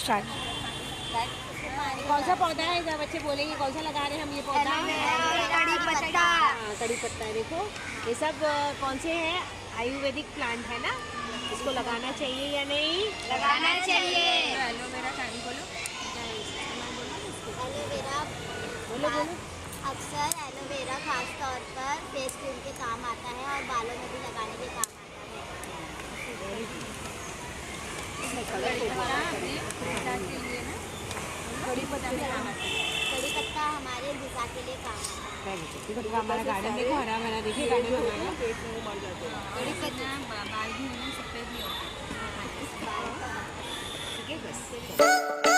Start. कौन सा पौधा है? जब बच्चे बोलेंगे कौन सा लगा रहे हैं हम ये पौधा? कड़ी पत्ता। कड़ी पत्ता है। देखो ये सब कौन से हैं? आयुर्वेदिक प्लांट है ना, इसको लगाना चाहिए या नहीं? लगाना चाहिए। एलोवेरा टाइम बोलो। एलोवेरा बोलो बोलो। अक्सर एलोवेरा खास तौर पर फेस क्रीम के काम आता है और बालों में भी लगाने के काम आता है। कड़ी पत्ता में काम आता है। कड़ी पत्ता हमारे गुस्सा के लिए काम आता है। हमारा गार्डन देखो, हरा भरा देखिए गार्डन हमारा। कड़ी पत्ता बाल भी होना, सफेद भी होता है। ठीक है बस।